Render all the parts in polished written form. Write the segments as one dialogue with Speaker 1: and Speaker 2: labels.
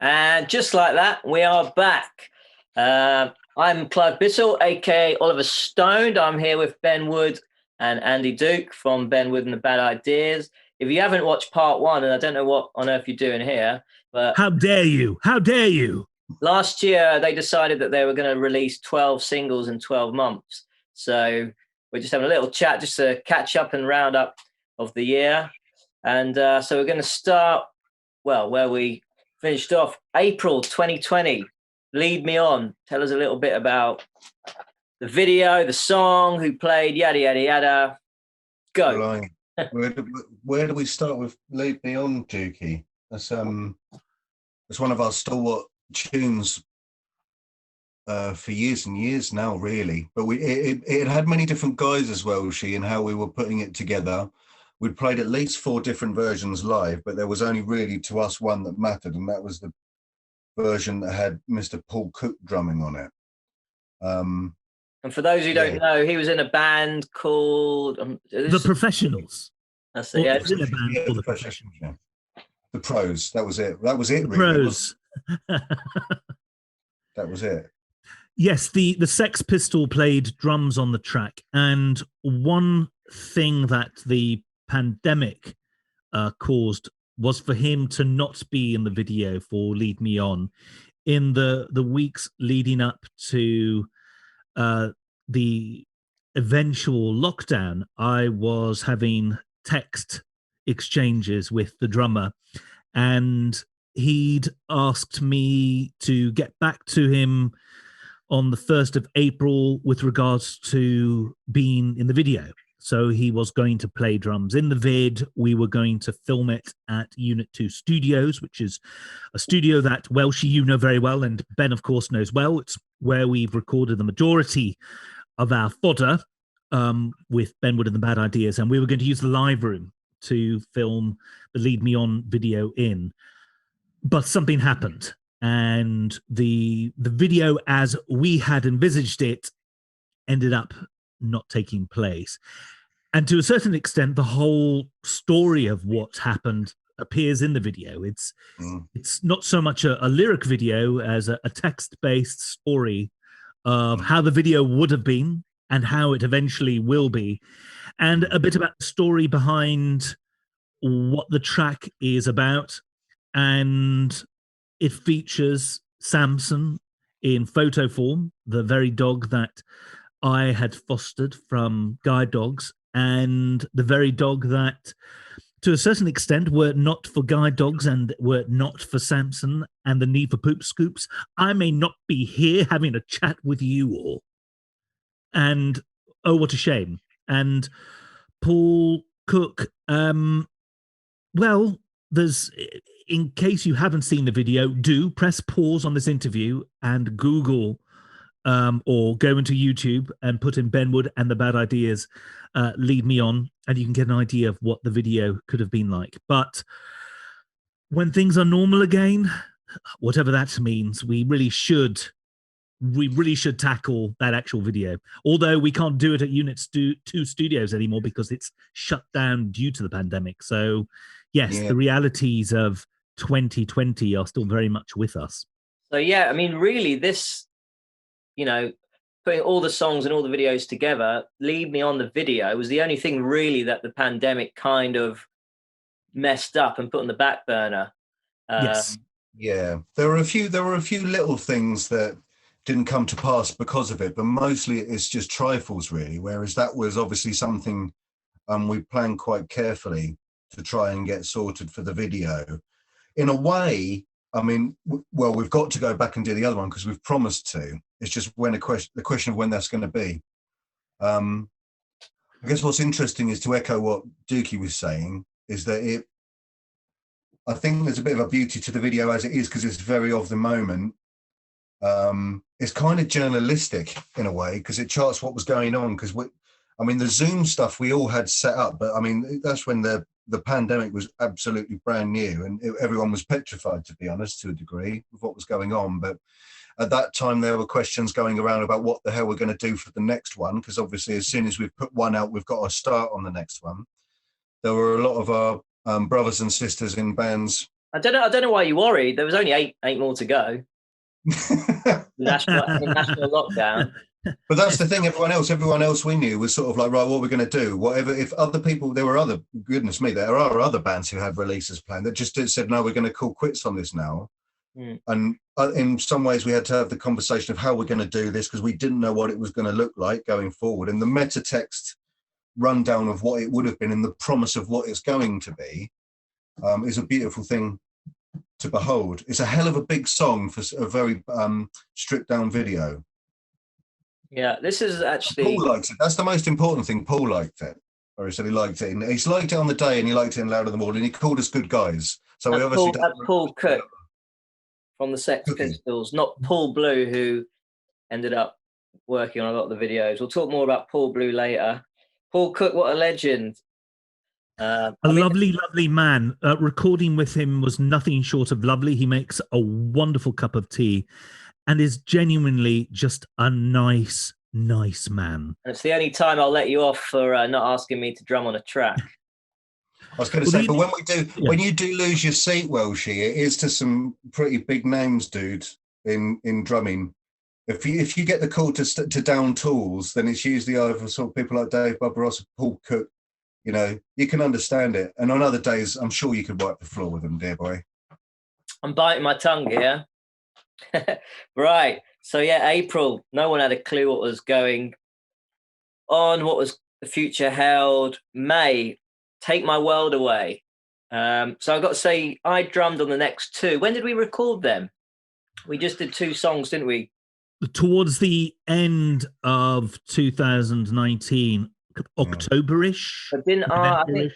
Speaker 1: And just like that, we are back. I'm Clive Bissell, aka Oliver Stoned. I'm here with Ben Wood and Andy Duke from Ben Wood and the Bad Ideas. If you haven't watched part one, and I don't know what on earth you're doing here, but
Speaker 2: how dare you? How dare you?
Speaker 1: Last year, they decided that they were going to release 12 singles in 12 months. So we're just having a little chat just to catch up and round up of the year. And so we're going to start, well, where we finished off, April 2020. Lead Me On. Tell us a little bit about the video, the song, who played, yada, yada, yada. Go.
Speaker 3: Right. Where do we start with Lead Me On, Dukey? That's one of our stalwart tunes for years and years now, really. But it had many different guys as well, in how we were putting it together. We'd played at least 4 different versions live, but there was only really to us one that mattered, and that was the version that had Mr. Paul Cook drumming on it.
Speaker 1: And for those who don't know, he was in a band called
Speaker 2: The Professionals.
Speaker 1: That's it. Yeah,
Speaker 3: The Professionals. Yeah. The Pros. That was it. That was it.
Speaker 2: The Pros.
Speaker 3: That was it.
Speaker 2: Yes, the Sex Pistol played drums on the track, and one thing that the pandemic caused was for him to not be in the video for Lead Me On. In the weeks leading up to the eventual lockdown, I was having text exchanges with the drummer, and he'd asked me to get back to him on the 1st of April with regards to being in the video. So he was going to play drums in the vid. We were going to film it at Unit 2 Studios, which is a studio that Welshie, you know very well, and Ben, of course, knows well. It's where we've recorded the majority of our fodder with Ben Wood and the Bad Ideas. And we were going to use the live room to film the Lead Me On video in. But something happened, and the video as we had envisaged it ended up not taking place. And to a certain extent, the whole story of what happened appears in the video. It's not so much a lyric video as a text-based story of how the video would have been and how it eventually will be, and a bit about the story behind what the track is about. And it features Samson in photo form, the very dog that I had fostered from guide dogs, and the very dog that, to a certain extent, were not for guide dogs and were not for Samson and the need for poop scoops, I may not be here having a chat with you all. And oh, what a shame. And Paul Cook, well, there's, in case you haven't seen the video, do press pause on this interview and Google or go into YouTube and put in Ben Wood and the Bad Ideas, Lead Me On, and you can get an idea of what the video could have been like. But when things are normal again, whatever that means, we really should tackle that actual video. Although we can't do it at Unit 2 Studios anymore because it's shut down due to the pandemic. So yes, the realities of 2020 are still very much with us.
Speaker 1: So yeah, I mean, really, this, you know, putting all the songs and all the videos together, Lead Me On the video was the only thing really that the pandemic kind of messed up and put on the back burner.
Speaker 2: Yes.
Speaker 3: Yeah, there were a few little things that didn't come to pass because of it, but mostly it's just trifles really, whereas that was obviously something we planned quite carefully to try and get sorted for the video. In a way, I mean, well, we've got to go back and do the other one because we've promised to. It's just when the question of when that's going to be. I guess what's interesting is to echo what Dukey was saying, is that I think there's a bit of a beauty to the video as it is because it's very of the moment. It's kind of journalistic in a way because it charts what was going on. Because I mean, the Zoom stuff we all had set up, but I mean, that's when the pandemic was absolutely brand new and everyone was petrified, to be honest, to a degree, with what was going on. But at that time, there were questions going around about what the hell we're going to do for the next one, because obviously as soon as we've put one out, we've got to start on the next one. There were a lot of our brothers and sisters in bands
Speaker 1: I don't know why you worried. There was only eight more to go. National lockdown.
Speaker 3: But that's the thing. Everyone else we knew was sort of like, right, what we're going to do? Whatever. If other people, there are other bands who had releases planned that just said, no, we're going to call quits on this now. And in some ways, we had to have the conversation of how we're going to do this because we didn't know what it was going to look like going forward. And the meta text rundown of what it would have been and the promise of what it's going to be is a beautiful thing to behold. It's a hell of a big song for a very stripped down video.
Speaker 1: Yeah, this is actually...
Speaker 3: Paul likes it. That's the most important thing. Paul liked it. Or he said he liked it. And he's liked it on the day and he liked it in Louder Than Mortal and he called us good guys. So we obviously...
Speaker 1: That's Paul Cook from the Sex Pistols, not Paul Blue, who ended up working on a lot of the videos. We'll talk more about Paul Blue later. Paul Cook, what a legend.
Speaker 2: Lovely man. Recording with him was nothing short of lovely. He makes a wonderful cup of tea and is genuinely just a nice man.
Speaker 1: And it's the only time I'll let you off for not asking me to drum on a track.
Speaker 3: I was going to say, but when you do lose your seat, Welshie, it is to some pretty big names, dude, in drumming. If you get the call to down tools, then it's usually either sort of people like Dave Barbarossa, Paul Cook. You know, you can understand it. And on other days, I'm sure you could wipe the floor with them, dear boy.
Speaker 1: I'm biting my tongue here. Right. So, yeah, April, no one had a clue what was going on, what was the future held. May, Take My World Away. So I've got to say, I drummed on the next two. When did we record them? We just did 2 songs, didn't we?
Speaker 2: Towards the end of 2019. October-ish.
Speaker 1: But didn't I think,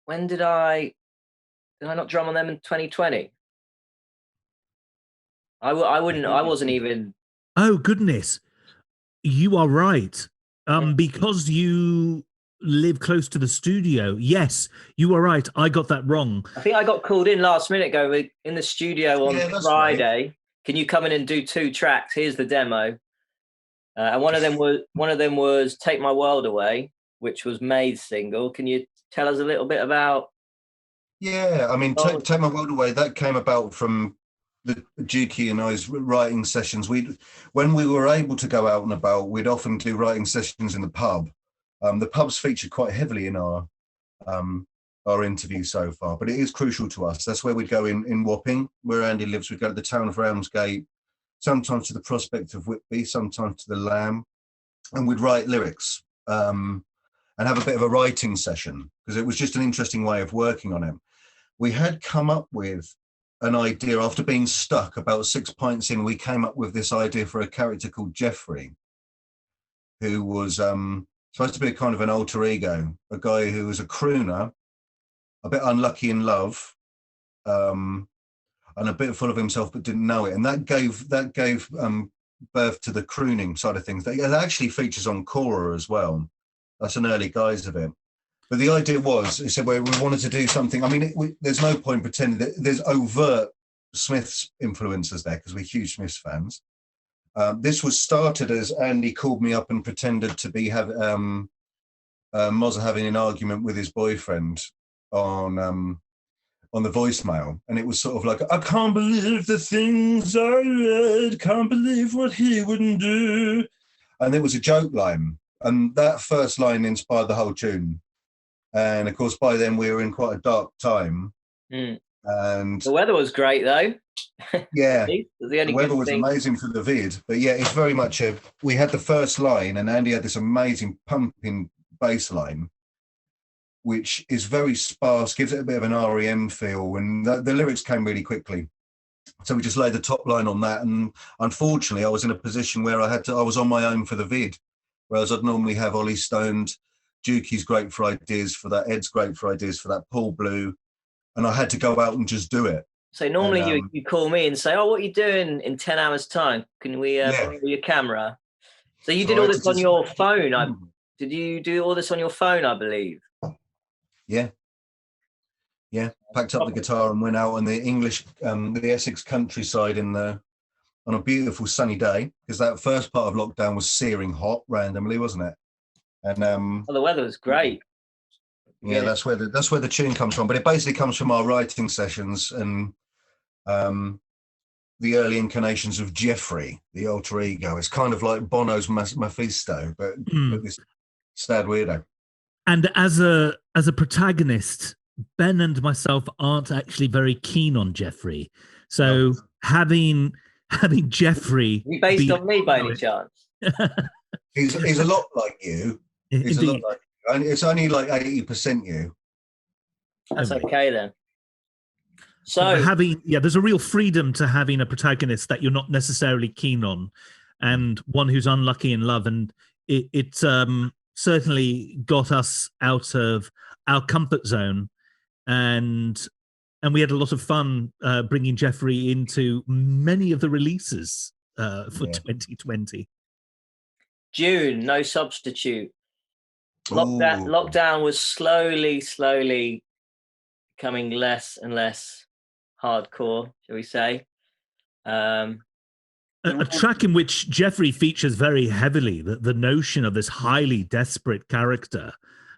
Speaker 1: when did I not drum on them in 2020? I wasn't even.
Speaker 2: Oh goodness, you are right. Because you live close to the studio. Yes, you are right. I got that wrong.
Speaker 1: I think I got called in last minute. We're in the studio on Friday. Right. Can you come in and do 2 tracks? Here's the demo. And one of them was "Take My World Away," which was May's single. Can you tell us a little bit about?
Speaker 3: Yeah, I mean, "Take My World Away" that came about from the Dukey and I's writing sessions. When we were able to go out and about, we'd often do writing sessions in the pub. The pub's featured quite heavily in our interview so far, but it is crucial to us. That's where we'd go in Wapping, where Andy lives. We'd go to the town of Ramsgate, sometimes to the Prospect of Whitby, sometimes to the Lamb, and we'd write lyrics and have a bit of a writing session because it was just an interesting way of working on it. We had come up with an idea after being stuck about 6 pints in. We came up with this idea for a character called Jeffrey, who was supposed to be a kind of an alter ego, a guy who was a crooner, a bit unlucky in love, and a bit full of himself but didn't know it, and that gave birth to the crooning side of things. That actually features on Cora as well. That's an early guise of it. But the idea was, he said, we wanted to do something. I mean, there's no point pretending that there's overt Smiths influences there because we're huge Smiths fans. This was started as Andy called me up and pretended to be Mozza having an argument with his boyfriend on the voicemail, and it was sort of like, I can't believe the things I read, can't believe what he wouldn't do. And there was a joke line, and that first line inspired the whole tune. And of course, by then we were in quite a dark time. And
Speaker 1: the weather was great, though.
Speaker 3: Yeah, the weather was amazing for the vid. But yeah, it's very much we had the first line, and Andy had this amazing pumping bass line, which is very sparse, gives it a bit of an REM feel, and the lyrics came really quickly. So we just laid the top line on that, and unfortunately, I was in a position where I was on my own for the vid, whereas I'd normally have Ollie Stoned, Dukey's great for ideas for that, Ed's great for ideas for that, Paul Blue, and I had to go out and just do it.
Speaker 1: So normally you call me and say, "Oh, what are you doing in 10 hours' time? Can we borrow your camera?" So you did all this on your phone. Did you do all this on your phone, I believe?
Speaker 3: Yeah. Packed up the guitar and went out on the English, the Essex countryside on a beautiful sunny day, because that first part of lockdown was searing hot randomly, wasn't it? And
Speaker 1: well, the weather was great.
Speaker 3: Yeah, that's where the tune comes from. But it basically comes from our writing sessions and the early incarnations of Jeffrey, the alter ego. It's kind of like Bono's Mephisto, but this sad weirdo.
Speaker 2: And as a protagonist, Ben and myself aren't actually very keen on Jeffrey. So having Jeffrey
Speaker 1: based on me by any chance?
Speaker 3: He's a lot like you. He's indeed. A lot like you. And it's only like 80% you.
Speaker 1: That's okay then. So
Speaker 2: there's a real freedom to having a protagonist that you're not necessarily keen on, and one who's unlucky in love, and it certainly got us out of our comfort zone, and we had a lot of fun bringing Jeffrey into many of the releases for 2020.
Speaker 1: June, No Substitute. Lockdown was slowly becoming less and less hardcore, shall we say.
Speaker 2: A track in which Jeffrey features very heavily, the notion of this highly desperate character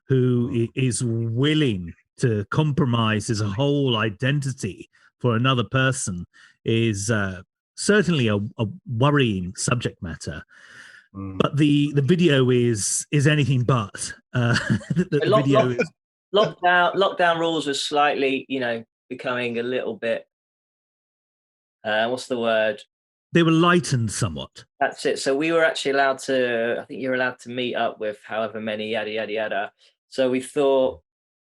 Speaker 2: who is willing to compromise his whole identity for another person is certainly a worrying subject matter. But the video is anything but. The video is
Speaker 1: lockdown rules was slightly, becoming a little bit. What's the word?
Speaker 2: They were lightened somewhat.
Speaker 1: That's it. So we were actually allowed to. I think you're allowed to meet up with however many, yada yada yada. So we thought,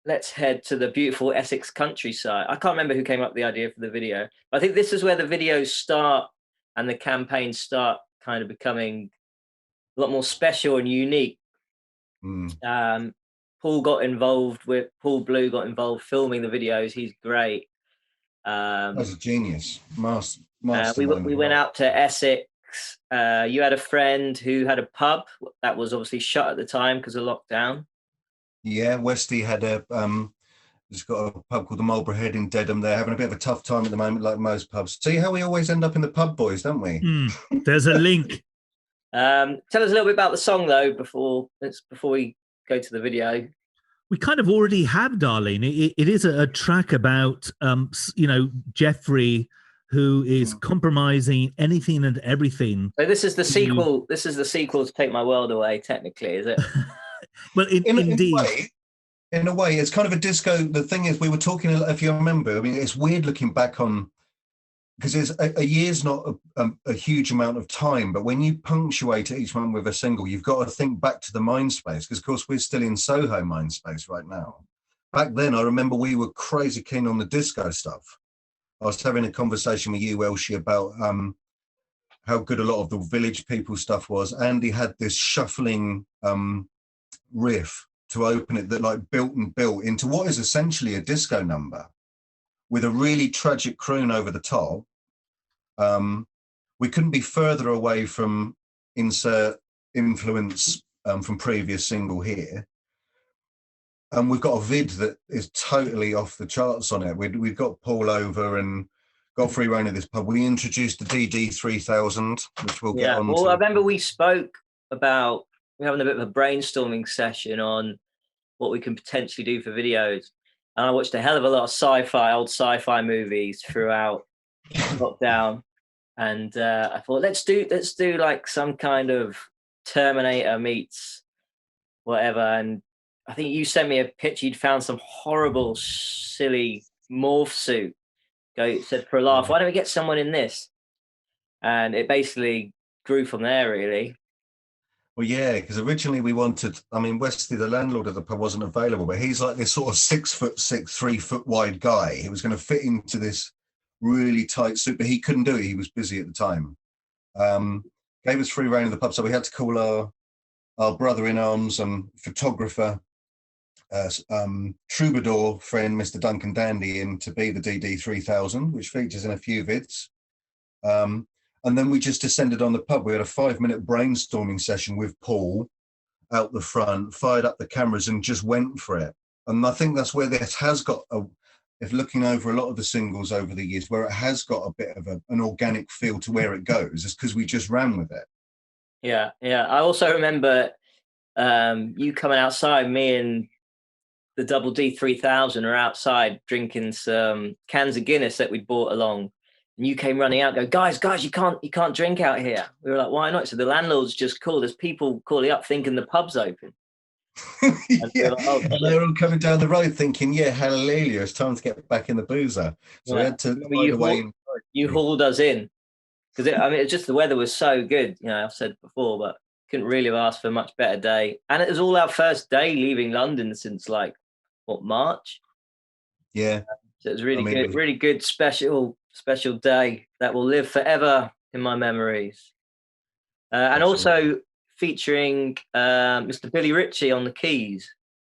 Speaker 1: let's head to the beautiful Essex countryside. I can't remember who came up with the idea for the video. But I think this is where the videos start and the campaigns start kind of becoming a lot more special and unique. Paul Blue got involved filming the videos. He's great.
Speaker 3: That's a genius.
Speaker 1: We went out to Essex. You had a friend who had a pub that was obviously shut at the time because of lockdown.
Speaker 3: Yeah, Westy had just got a pub called the Marlborough Head in Dedham. They're having a bit of a tough time at the moment, like most pubs. See how we always end up in the pub, boys, don't we?
Speaker 2: There's a link.
Speaker 1: Tell us a little bit about the song, though, before we go to the video.
Speaker 2: We kind of already have, Darlene. It is a track about, Jeffrey, who is compromising anything and everything.
Speaker 1: So this is the sequel. This is the sequel to Take My World Away, technically, is it?
Speaker 2: Well, indeed.
Speaker 3: In a way, it's kind of a disco. The thing is, we were talking, if you remember, I mean, it's weird looking back on, because a year's not a huge amount of time, but when you punctuate each one with a single, you've got to think back to the mind space, because of course we're still in Soho mind space right now. Back then, I remember we were crazy keen on the disco stuff. I was having a conversation with you, Elsie, about how good a lot of the Village People stuff was. Andy had this shuffling riff to open it that like built into what is essentially a disco number, with a really tragic croon over the top. We couldn't be further away from insert influence from previous single here. And we've got a vid that is totally off the charts on it. We've got Paul over and got free reign of this pub. We introduced the DD3000, which we'll get on.
Speaker 1: Well, I remember we spoke about having a bit of a brainstorming session on what we can potentially do for videos. And I watched a hell of a lot of old sci-fi movies throughout lockdown. And I thought, let's do like some kind of Terminator meets whatever. And I think you sent me a picture. You'd found some horrible, silly morph suit. Said for a laugh, why don't we get someone in this? And it basically grew from there, really.
Speaker 3: Well, yeah, because originally we wanted, Wesley, the landlord of the pub, wasn't available, but he's like this sort of 6'6", 3 foot wide guy. He was going to fit into this really tight suit, but he couldn't do it. He was busy at the time. Gave us free reign of the pub, so we had to call our brother in arms and photographer, troubadour friend, Mr. Duncan Dandy, in to be the DD3000, which features in a few vids. And then we just descended on the pub. We had a 5-minute brainstorming session with Paul out the front, fired up the cameras and just went for it. And I think that's where this has got, if looking over a lot of the singles over the years, where it has got a bit of an organic feel to where it goes, is because we just ran with it.
Speaker 1: Yeah. I also remember you coming outside, me and the Double D 3000 are outside drinking some cans of Guinness that we'd bought along. And you came running out, go, guys, you can't drink out here. We were like, why not? So the landlord's just called. There's people calling up thinking the pub's open.
Speaker 3: Yeah. Like, oh, and they were all coming down the road thinking, yeah, hallelujah, it's time to get back in the boozer. So we had to
Speaker 1: you hauled us in because it's just the weather was so good. You know, I've said before, but couldn't really have asked for a much better day. And it was all our first day leaving London since like March.
Speaker 3: Yeah.
Speaker 1: So it was really good special day that will live forever in my memories. And also featuring Mr. Billy Ritchie on the keys.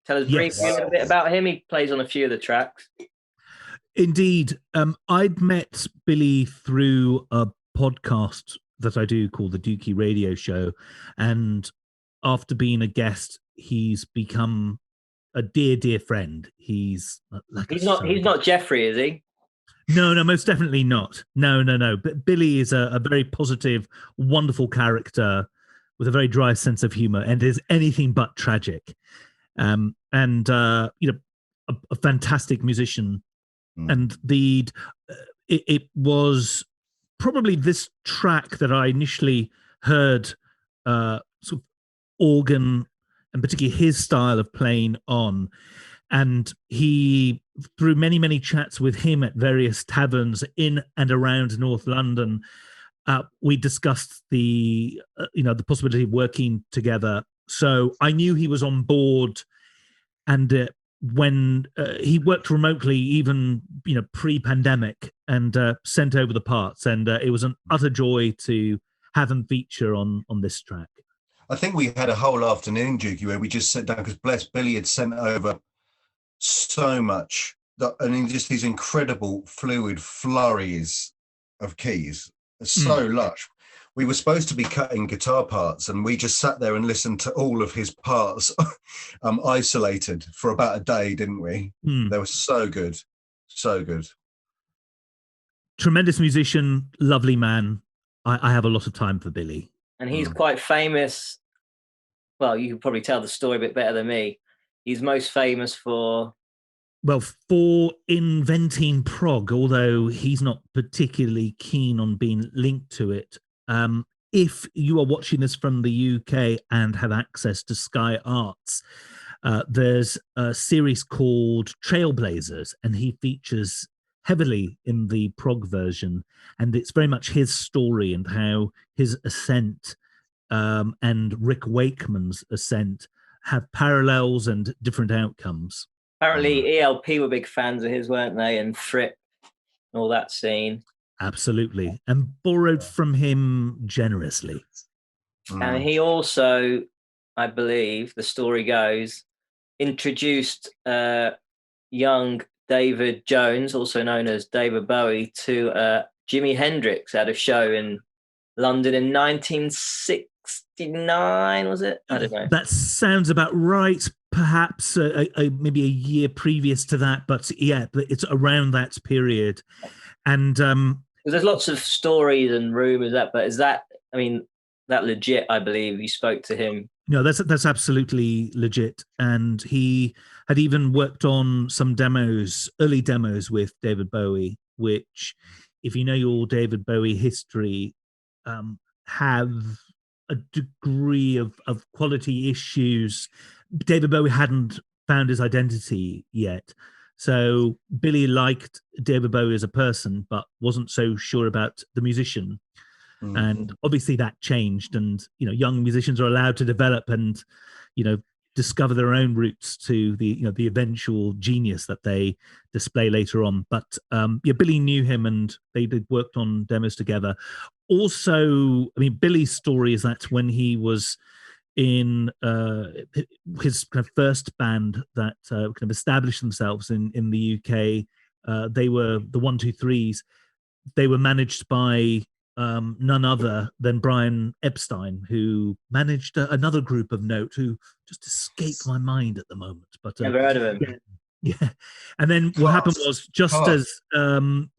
Speaker 1: Tell us briefly a little bit about him. He plays on a few of the tracks.
Speaker 2: Indeed. I'd met Billy through a podcast that I do called the Dookie Radio Show. And after being a guest, he's become a dear friend. He's not Jeffrey, is he? No, most definitely not. No. But Billy is a very positive, wonderful character with a very dry sense of humor and is anything but tragic. A fantastic musician. And it was probably this track that I initially heard sort of organ and particularly his style of playing on. And he, through many chats with him at various taverns in and around North London, we discussed the possibility of working together. So I knew he was on board, and when he worked remotely, even pre-pandemic, and sent over the parts, and it was an utter joy to have him feature on this track.
Speaker 3: I think we had a whole afternoon, Dookie, where we just sat down because bless Billy had sent over so much, and just these incredible fluid flurries of keys, so lush. We were supposed to be cutting guitar parts, and we just sat there and listened to all of his parts isolated for about a day, didn't we? They were so good.
Speaker 2: Tremendous musician, lovely man. I have a lot of time for Billy.
Speaker 1: And he's quite famous. Well, you can probably tell the story a bit better than me. He's most famous for
Speaker 2: inventing prog, although he's not particularly keen on being linked to it. If you are watching this from the UK and have access to Sky Arts, there's a series called Trailblazers, and he features heavily in the prog version, and it's very much his story and how his ascent and Rick Wakeman's ascent have parallels and different outcomes.
Speaker 1: Apparently ELP were big fans of his, weren't they? And Fripp and all that scene.
Speaker 2: Absolutely. And borrowed from him generously.
Speaker 1: And he also, I believe, the story goes, introduced young David Jones, also known as David Bowie, to Jimi Hendrix at a show in London in 1969, was it? I don't know.
Speaker 2: That sounds about right. Perhaps maybe a year previous to that, but it's around that period. And
Speaker 1: there's lots of stories and rumors but is that, that legit? I believe you spoke to him.
Speaker 2: No, that's absolutely legit. And he had even worked on some early demos with David Bowie, which, if you know your David Bowie history, have a degree of quality issues. David Bowie hadn't found his identity yet. So Billy liked David Bowie as a person, but wasn't so sure about the musician. And obviously that changed, and young musicians are allowed to develop and discover their own roots to the eventual genius that they display later on. But Billy knew him, and they worked on demos together. Also, Billy's story is that when he was in his kind of first band that kind of established themselves in the UK, they were the 1-2-3s. They were managed by none other than Brian Epstein, who managed another group of note who just escaped my mind at the moment. But
Speaker 1: never heard of him.
Speaker 2: Yeah. And then what happened was just as the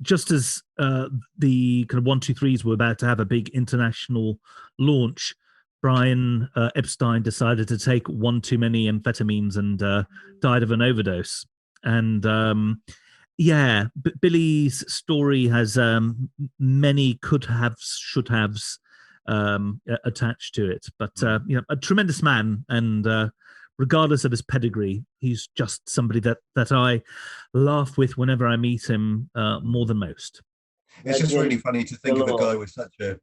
Speaker 2: kind of 1-2-3s were about to have a big international launch, Brian Epstein decided to take one too many amphetamines and died of an overdose. And yeah, Billy's story has many could haves, should haves attached to it. But you know, a tremendous man, and regardless of his pedigree, he's just somebody that I laugh with whenever I meet him more than most.
Speaker 3: It's just really funny to think of a guy with such a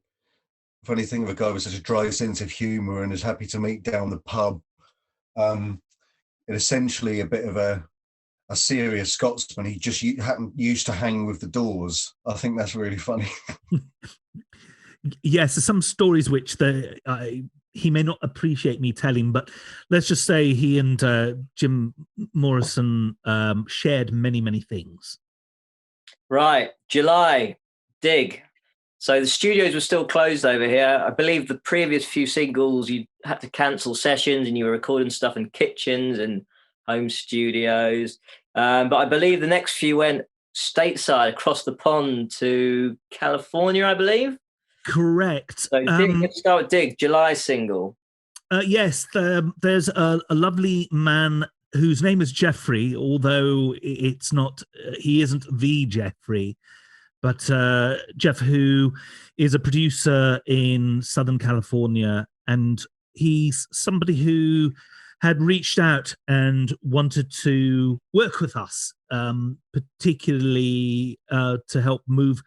Speaker 3: dry sense of humour and is happy to meet down the pub. And essentially a bit of a serious Scotsman. He just used to hang with the Doors. I think that's really funny.
Speaker 2: Yes, there's some stories which he may not appreciate me telling, but let's just say he and Jim Morrison shared many, many things.
Speaker 1: Right, July, Dig. So the studios were still closed over here. I believe the previous few singles, you had to cancel sessions and you were recording stuff in kitchens and home studios. But I believe the next few went stateside across the pond to California, I believe.
Speaker 2: Correct.
Speaker 1: So let's start with Dig, July single.
Speaker 2: Yes, there's a lovely man whose name is Jeffrey, although it's not, he isn't the Jeffrey, but Jeff, who is a producer in Southern California, and he's somebody who had reached out and wanted to work with us, particularly to help move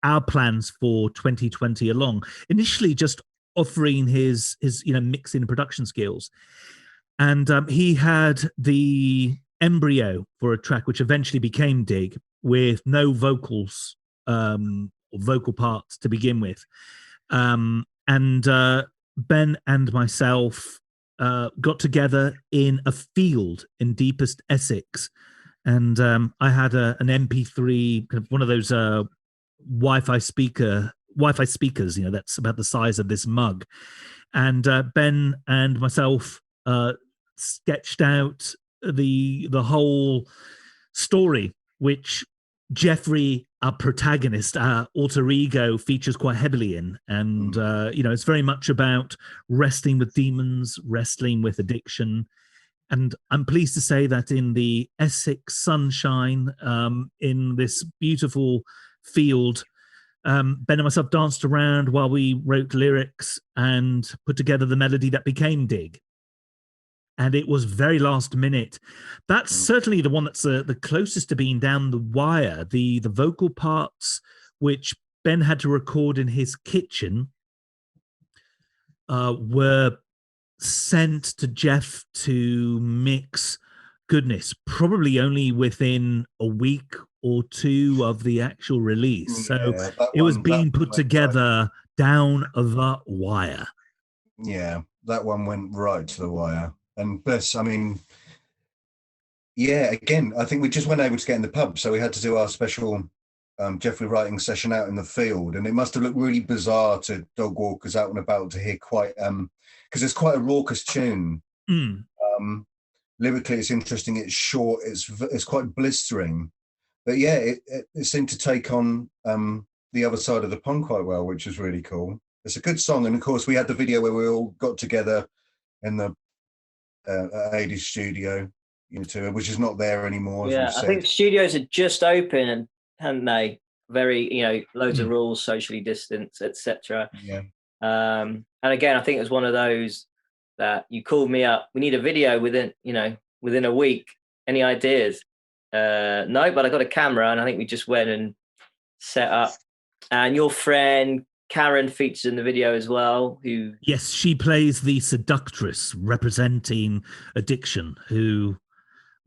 Speaker 2: our plans for 2020 along. Initially, just offering his mixing and production skills, and he had the embryo for a track which eventually became Dig, with no vocals or vocal parts to begin with, and Ben and myself got together in a field in deepest Essex, and I had an MP3, kind of one of those Wi-Fi speakers, that's about the size of this mug, and Ben and myself sketched out the whole story, which Jeffrey, our protagonist, our alter ego, features quite heavily in. And it's very much about wrestling with demons, wrestling with addiction. And I'm pleased to say that in the Essex sunshine, in this beautiful field, Ben and myself danced around while we wrote lyrics and put together the melody that became Dig. And it was very last minute. That's certainly the one that's the closest to being down the wire. The vocal parts, which Ben had to record in his kitchen, were sent to Jeff to mix. Goodness, probably only within a week or two of the actual release. So it was being put together down the wire.
Speaker 3: Yeah, that one went right to the wire. And plus, I mean, yeah, again, I think we just weren't able to get in the pub, so we had to do our special Jeffrey writing session out in the field, and it must have looked really bizarre to dog walkers out and about to hear quite, because it's quite a raucous tune. Lyrically, it's interesting. It's short. It's quite blistering, but yeah, it seemed to take on the other side of the pond quite well, which is really cool. It's a good song, and of course, we had the video where we all got together in the AD studio, which is not there anymore.
Speaker 1: Yeah, I think studios had just opened, hadn't they? Very, loads of rules, socially distanced, etc.
Speaker 3: Yeah.
Speaker 1: And again, I think it was one of those that you called me up. We need a video within a week. Any ideas? No, but I got a camera, and I think we just went and set up. And your friend Karen features in the video as well.
Speaker 2: Yes, she plays the seductress representing addiction, who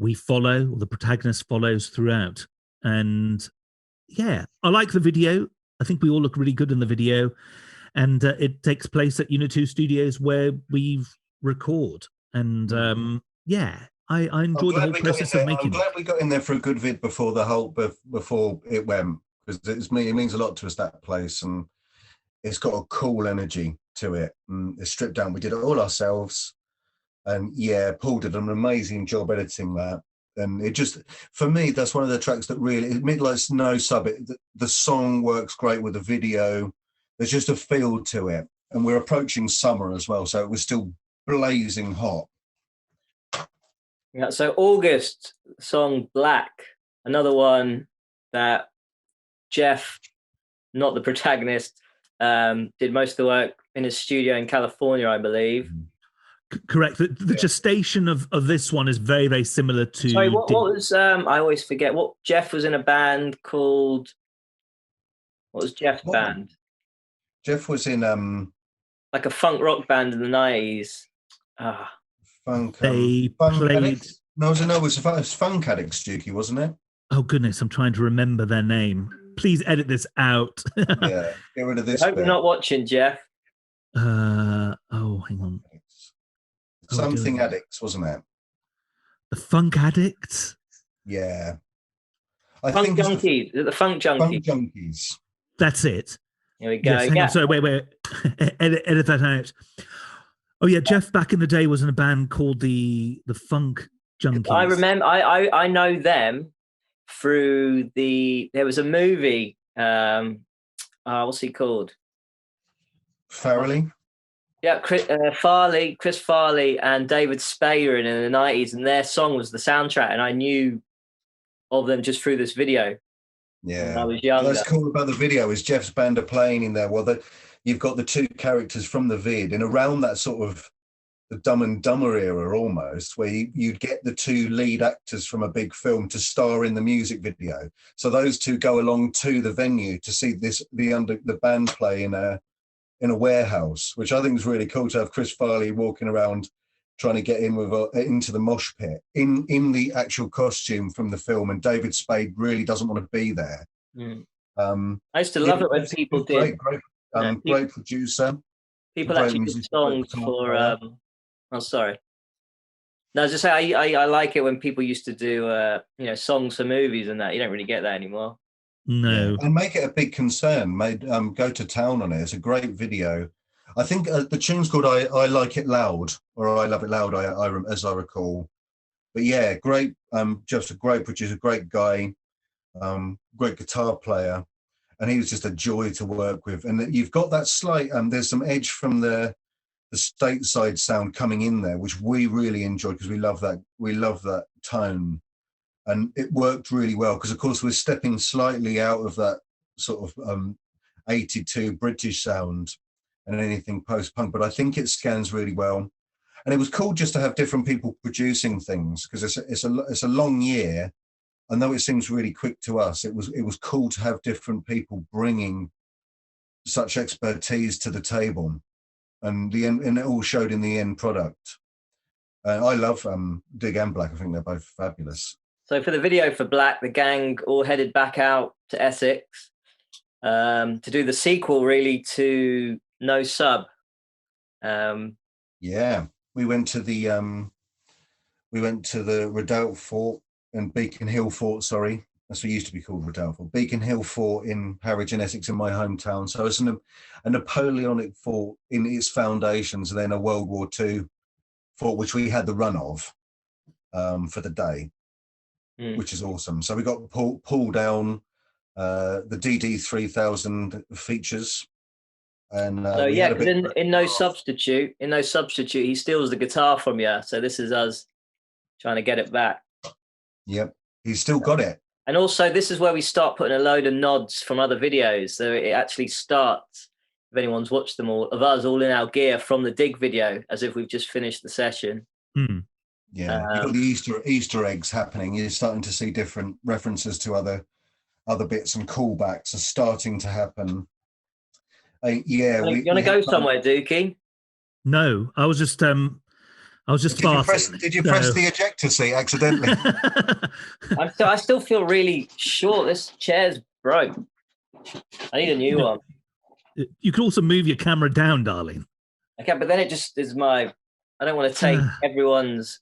Speaker 2: we follow, or the protagonist follows throughout. And yeah, I like the video. I think we all look really good in the video. And it takes place at Unit 2 Studios, where we record. And yeah, I enjoyed the whole process of making it.
Speaker 3: I'm glad we got in there for a good vid before it went, because it means a lot to us, that place. And it's got a cool energy to it. It's stripped down. We did it all ourselves. And yeah, Paul did an amazing job editing that. And it just, for me, that's one of the tracks that really, Midlight's no sub. The song works great with the video. There's just a feel to it. and we're approaching summer as well, so it was still blazing hot.
Speaker 1: Yeah, so August, song Black, another one that Jeff, not the protagonist, did most of the work in his studio in California, I believe.
Speaker 2: Correct. The gestation of this one is very, very similar to...
Speaker 1: Sorry, what was... I always forget. What Jeff was in a band called... What was Jeff's band?
Speaker 3: Jeff was in...
Speaker 1: like a funk rock band in the 90s.
Speaker 3: Funk,
Speaker 2: they
Speaker 3: Funk
Speaker 2: played...
Speaker 3: Addicts? No, it was Funk Addicts, Dukey, wasn't it?
Speaker 2: Oh, goodness, I'm trying to remember their name. Please edit this out.
Speaker 3: Yeah, get rid of this.
Speaker 1: I hope you're not watching, Jeff.
Speaker 2: Oh, hang on.
Speaker 3: Something Addicts, wasn't it?
Speaker 2: The Funk Addicts?
Speaker 3: Yeah.
Speaker 1: Funk Junkies. The Funk Junkies.
Speaker 3: Funk Junkies.
Speaker 2: That's it.
Speaker 1: Here we go.
Speaker 2: Yes, hang on, sorry, wait. edit that out. Oh, yeah, Jeff back in the day was in a band called the Funk Junkies.
Speaker 1: I remember, I know them through there was a movie, what's he called?
Speaker 3: Farrelly?
Speaker 1: Yeah, Chris Farley and David Spade were in the 90s, and their song was the soundtrack, and I knew of them just through this video.
Speaker 3: Yeah,
Speaker 1: when I was younger.
Speaker 3: What's cool about the video is Jeff's band are playing in there. Well, you've got the two characters from the vid, and around that sort of the Dumb and Dumber era almost, where you'd get the two lead actors from a big film to star in the music video. So those two go along to the venue to see the band play in a warehouse, which I think is really cool to have Chris Farley walking around trying to get in into the mosh pit in the actual costume from the film, and David Spade really doesn't want to be there.
Speaker 1: I used to love it when people did.
Speaker 3: Great producer.
Speaker 1: People actually did songs for. Sorry. No, I was just saying I like it when people used to do songs for movies and that. You don't really get that anymore.
Speaker 2: No.
Speaker 3: And make it a big concern. Go to town on it. It's a great video. I think the tune's called I Like It Loud, or I Love It Loud, as I recall. But yeah, great, just a great producer, great guy, great guitar player. And he was just a joy to work with. And you've got that slight, there's some edge from the stateside sound coming in there, which we really enjoy because we love that tone. And it worked really well because, of course, we're stepping slightly out of that sort of 82 British sound and anything post-punk, but I think it scans really well. And it was cool just to have different people producing things because it's a long year. I know it seems really quick to us. It was cool to have different people bringing such expertise to the table, and it all showed in the end product. I love Dig and Black. I think they're both fabulous.
Speaker 1: So for the video for Black, the gang all headed back out to Essex to do the sequel, really, to No Sub.
Speaker 3: Yeah, we went to the Redoubt Fort and Beacon Hill Fort. Sorry, that's what used to be called Redoubt Fort. Beacon Hill Fort in Harwich in Essex, in my hometown. So it's a Napoleonic fort in its foundations, and then a World War II fort, which we had the run of for the day. Which is awesome. So we got pull down the DD 3000 features, and
Speaker 1: in No Substitute, he steals the guitar from you. So this is us trying to get it back.
Speaker 3: Yep, he's still got it.
Speaker 1: And also, this is where we start putting a load of nods from other videos. So it actually starts, if anyone's watched them all, of us all in our gear from the Dig video, as if we've just finished the session.
Speaker 3: Yeah, you've got the Easter eggs happening. You're starting to see different references to other bits, and callbacks are starting to happen. You want to go
Speaker 1: somewhere, Dookie?
Speaker 2: No, I was just farting.
Speaker 3: Did you press the ejector seat accidentally?
Speaker 1: I still feel really short. This chair's broke. I need a new one.
Speaker 2: You can also move your camera down, darling.
Speaker 1: Okay, but then it just is I don't want to take everyone's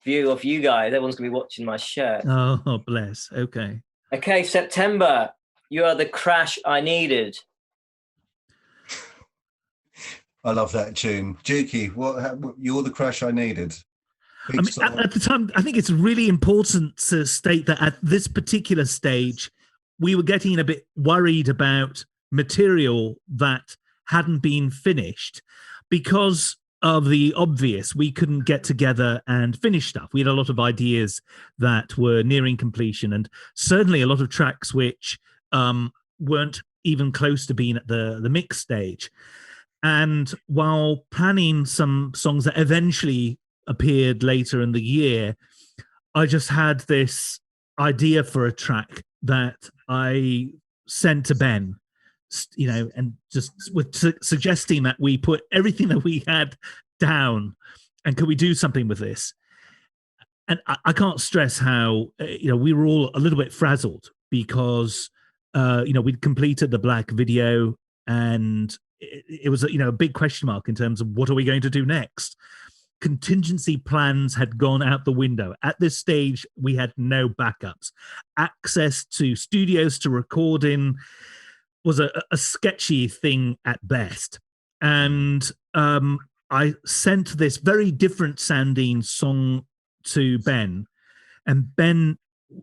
Speaker 1: view of you guys. Everyone's gonna be watching my shirt.
Speaker 2: Oh, bless. Okay,
Speaker 1: September, You Are the Crash I Needed.
Speaker 3: I love that tune. Dukey, You're the Crash I Needed.
Speaker 2: At the time, I think it's really important to state that at this particular stage, we were getting a bit worried about material that hadn't been finished because of the obvious. We couldn't get together and finish stuff. We had a lot of ideas that were nearing completion, and certainly a lot of tracks which weren't even close to being at the mix stage. And while planning some songs that eventually appeared later in the year, I just had this idea for a track that I sent to Ben, and just with suggesting that we put everything that we had down, and could we do something with this? And I can't stress how we were all a little bit frazzled because we'd completed the Black video, and it was a big question mark in terms of what are we going to do next. Contingency plans had gone out the window. At this stage, we had no backups. Access to studios to record in was a sketchy thing at best. And I sent this very different sounding song to Ben, and Ben,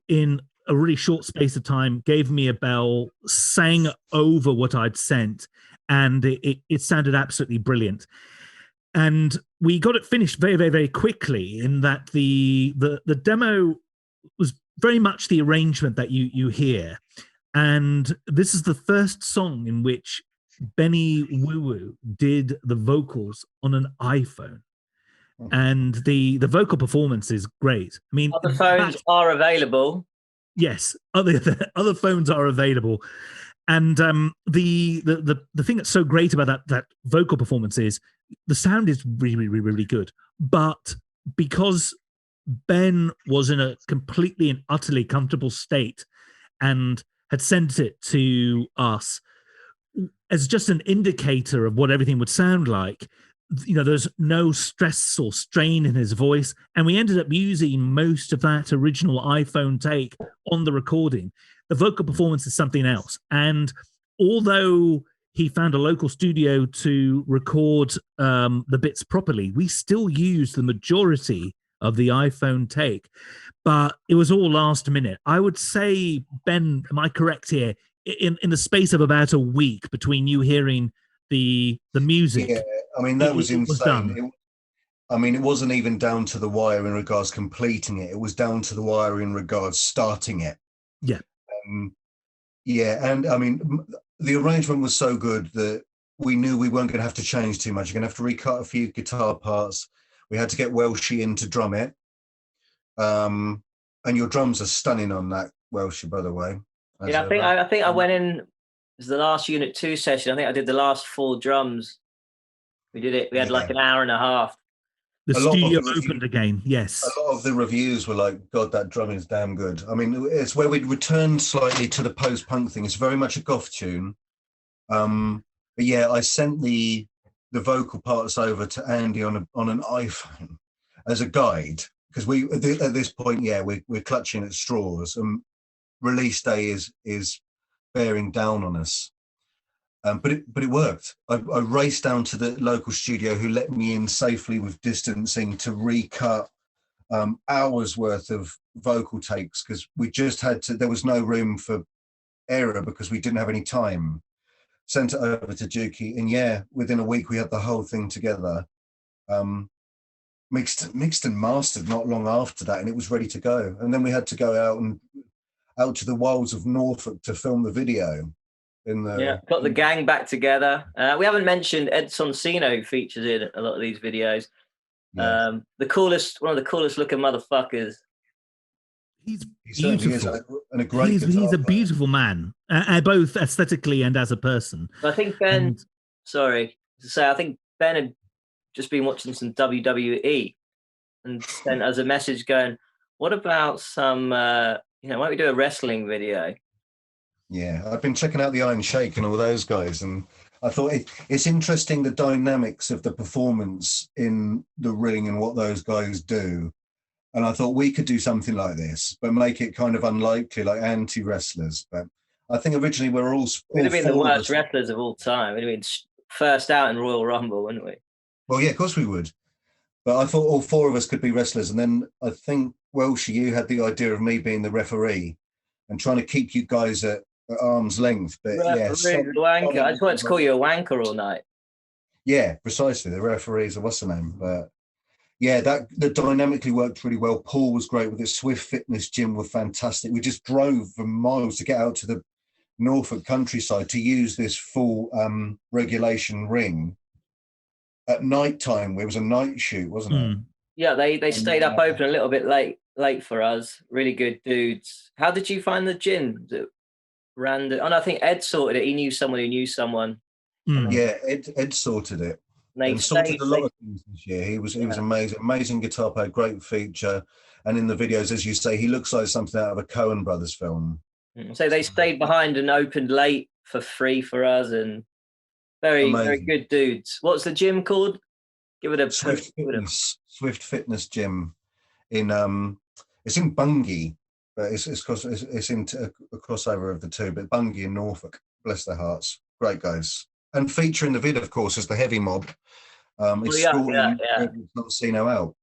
Speaker 2: in a really short space of time, gave me a bell, sang over what I'd sent, and it sounded absolutely brilliant. And we got it finished very, very, very quickly, in that the demo was very much the arrangement that you hear. And this is the first song in which Benny Woo Woo did the vocals on an iPhone. And the vocal performance is great. I mean,
Speaker 1: other phones are available.
Speaker 2: Yes, other phones are available. And the thing that's so great about that vocal performance is the sound is really, really, really good. But because Ben was in a completely and utterly comfortable state and had sent it to us as just an indicator of what everything would sound like, there's no stress or strain in his voice. And we ended up using most of that original iPhone take on the recording. The vocal performance is something else. And although he found a local studio to record the bits properly, we still used the majority of the iPhone take. But it was all last minute. I would say, Ben, am I correct here? In the space of about a week between you hearing the music.
Speaker 3: Yeah, I mean, that was insane. It wasn't even down to the wire in regards completing it. It was down to the wire in regards starting it.
Speaker 2: Yeah.
Speaker 3: And I mean, the arrangement was so good that we knew we weren't going to have to change too much. You're going to have to recut a few guitar parts. We had to get Welshie in to drum it. And your drums are stunning on that, Welshie, by the way.
Speaker 1: Yeah, I think I went in. It was the last Unit 2 session. I think I did the last 4 drums. We did it. We had like an hour and a half.
Speaker 2: The studio opened again. Yes.
Speaker 3: A lot of the reviews were like, God, that drum is damn good. I mean, it's where we returned slightly to the post-punk thing. It's very much a goth tune. But yeah, I sent the vocal parts over to Andy on an iPhone as a guide, because we at this point, we're clutching at straws, and release day is bearing down on us. But it worked. I raced down to the local studio, who let me in safely with distancing, to recut hours worth of vocal takes, because we just had to. There was no room for error because we didn't have any time. Sent it over to Juki, and within a week we had the whole thing together, mixed and mastered not long after that, and it was ready to go. And then we had to go out to the wilds of Norfolk to film the video. Got the gang back together. We haven't mentioned Ed Sonsino features in a lot of these videos. Yeah. One of the coolest looking motherfuckers.
Speaker 2: He's beautiful. He's a beautiful man, both aesthetically and as a person.
Speaker 1: I think Ben, I think Ben had just been watching some WWE and sent us a message going, what about some, why don't we do a wrestling video?
Speaker 3: Yeah, I've been checking out the Iron Sheik and all those guys, and I thought it's interesting, the dynamics of the performance in the ring and what those guys do. And I thought we could do something like this, but make it kind of unlikely, like anti-wrestlers. But I think originally we're all
Speaker 1: we'd have been the worst wrestlers of all time. We'd have been first out in Royal Rumble, wouldn't we?
Speaker 3: Well, yeah, of course we would. But I thought all 4 of us could be wrestlers. And then I think, Welshie, you had the idea of me being the referee and trying to keep you guys at at arm's length. But yeah,
Speaker 1: Referee, wanker. I just wanted to call you a wanker all night.
Speaker 3: yeah, precisely. The referees are what's the name, but yeah, that dynamically worked really well. Paul was great with it. Swift Fitness Gym were fantastic. We just drove for miles to get out to the Norfolk countryside to use this full regulation ring at night time. It was a night shoot, wasn't it?
Speaker 1: Yeah, they stayed up open a little bit late for us. Really good dudes. How did you find the gin? Random. Oh, no, I think Ed sorted it. He knew someone who knew someone.
Speaker 3: Yeah, Ed sorted it. And sorted a lot of things this year. He was amazing guitar player, great feature. And in the videos, as you say, he looks like something out of a Coen Brothers film.
Speaker 1: So they stayed behind and opened late for free for us, and very good dudes. What's the gym called? Give it a
Speaker 3: Swift Fitness Gym in it's in Bungay, but it's in a crossover of the two. But Bungay in Norfolk, bless their hearts, great guys. And featuring the vid, of course, is the Heavy Mob. It's not seen out.